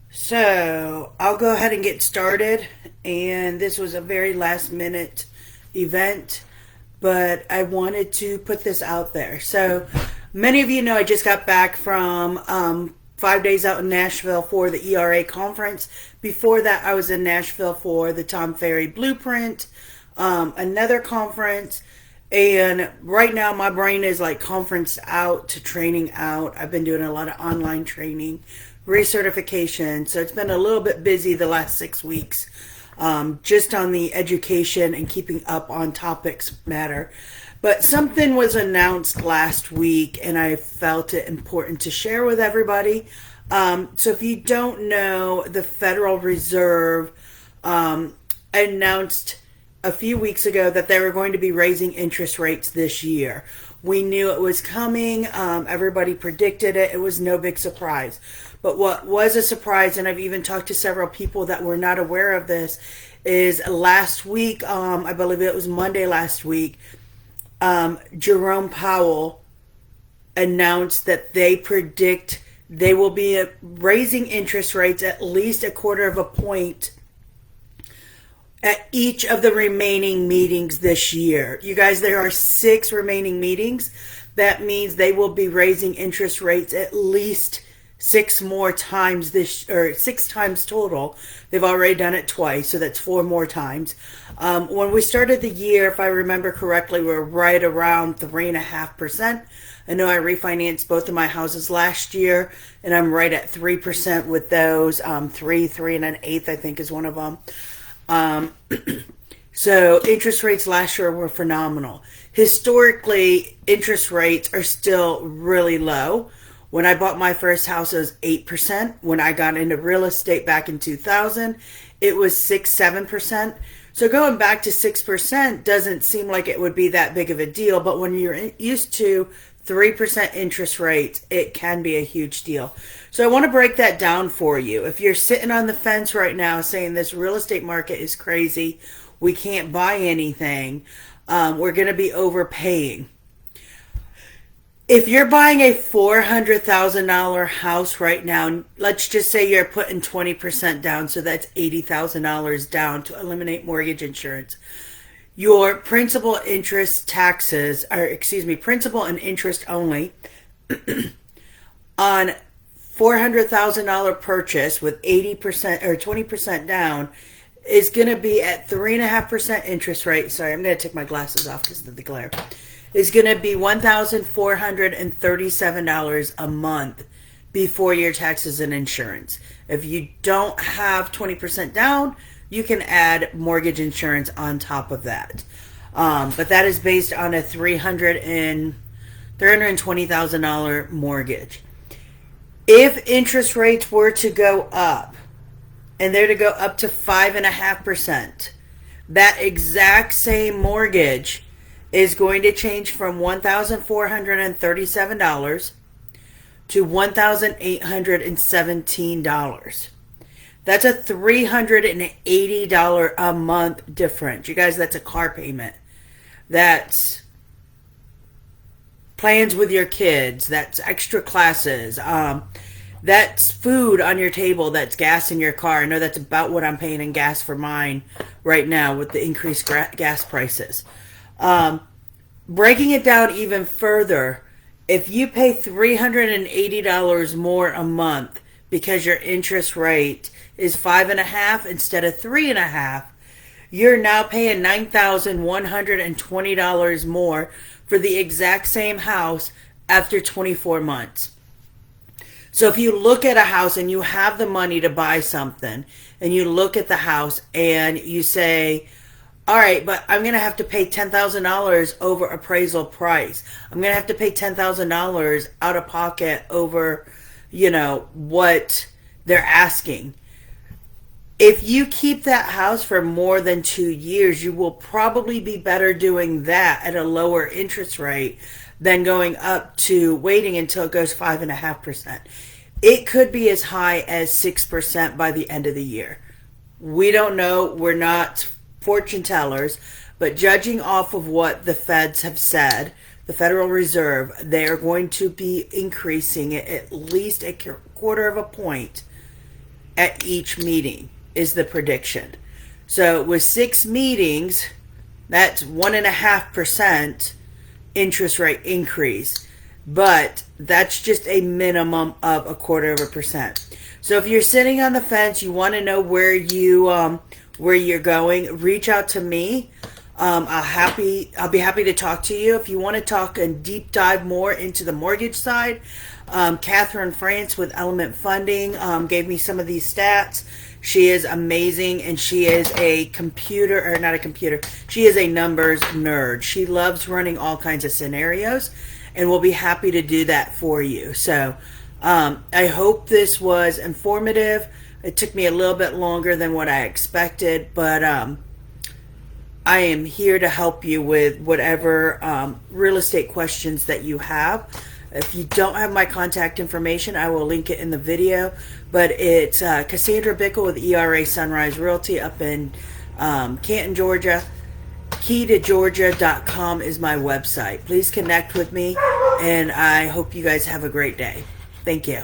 So I'll go ahead and get started. And this was a very last minute event, but I wanted to put this out there. So many of you know I just got back from 5 days out in Nashville for the ERA conference. Before that, I was in Nashville for the Tom Ferry Blueprint, another conference. And right now my brain is like conference out to training out. I've been doing a lot of online training, recertification. So it's been a little bit busy the last 6 weeks, just on the education and keeping up on topics matter. But something was announced last week and I felt it important to share with everybody. So if you don't know, the Federal Reserve announced a few weeks ago that they were going to be raising interest rates this year. We knew it was coming. Everybody predicted it. It was no big surprise. But what was a surprise, and I've even talked to several people that were not aware of this, is last week, I believe it was Monday last week, Jerome Powell announced that they predict they will be raising interest rates at least a quarter of a point at each of the remaining meetings this year. You guys, there are 6 remaining meetings. That means they will be raising interest rates at least 6 more times or 6 times total. They've already done it twice, so that's 4 more times. When we started the year, if I remember correctly, we were right around 3.5%. I know I refinanced both of my houses last year, and I'm right at 3% with those. 3 and 1/8, I think, is one of them. So interest rates last year were phenomenal. Historically, interest rates are still really low. When I bought my first house, it was 8%. When I got into real estate back in 2000, it was 6-7%. So going back to 6% doesn't seem like it would be that big of a deal. But when you're used to 3% interest rates, it can be a huge deal. So I want to break that down for you. If you're sitting on the fence right now saying this real estate market is crazy, we can't buy anything, we're going to be overpaying. If you're buying a $400,000 house right now, let's just say you're putting 20% down, so that's $80,000 down to eliminate mortgage insurance. Your principal interest taxes, principal and interest only on $400,000 purchase with 80% or 20% down is going to be at 3.5% interest rate. Sorry, I'm going to take my glasses off because of the glare. Is going to be $1,437 a month before your taxes and insurance. If you don't have 20% down, you can add mortgage insurance on top of that. But that is based on a $320,000 mortgage. If interest rates were to go up, and they're to go up to 5.5%, that exact same mortgage is going to change from $1,437 to $1,817. That's a $380 a month difference. You guys, that's a car payment. That's plans with your kids. That's extra classes. That's food on your table. That's gas in your car. I know that's about what I'm paying in gas for mine right now with the increased gas prices. Breaking it down even further, if you pay $380 more a month because your interest rate is 5.5 instead of 3.5, you're now paying $9,120 more for the exact same house after 24 months. So if you look at a house and you have the money to buy something, and you look at the house and you say, all right, but I'm going to have to pay $10,000 over appraisal price. I'm going to have to pay $10,000 out of pocket over, what they're asking. If you keep that house for more than 2 years, you will probably be better doing that at a lower interest rate than going up to waiting until it goes 5.5%. It could be as high as 6% by the end of the year. We don't know. We're not fortune tellers, but judging off of what the feds have said, the Federal Reserve, they are going to be increasing it at least a quarter of a point at each meeting, is the prediction. So with 6 meetings, that's 1.5% interest rate increase. But that's just a minimum of a quarter of a percent. So if you're sitting on the fence, you want to know where you're going, reach out to me. I'll be happy to talk to you. If you want to talk and deep dive more into the mortgage side, Catherine France with Element Funding gave me some of these stats. She is amazing, and she is she is a numbers nerd. She loves running all kinds of scenarios, and we'll be happy to do that for you. So I hope this was informative. It took me a little bit longer than what I expected, but I am here to help you with whatever real estate questions that you have. If you don't have my contact information, I will link it in the video. But it's Cassandra Bickel with ERA Sunrise Realty up in Canton, Georgia. KeyToGeorgia.com is my website. Please connect with me, and I hope you guys have a great day. Thank you.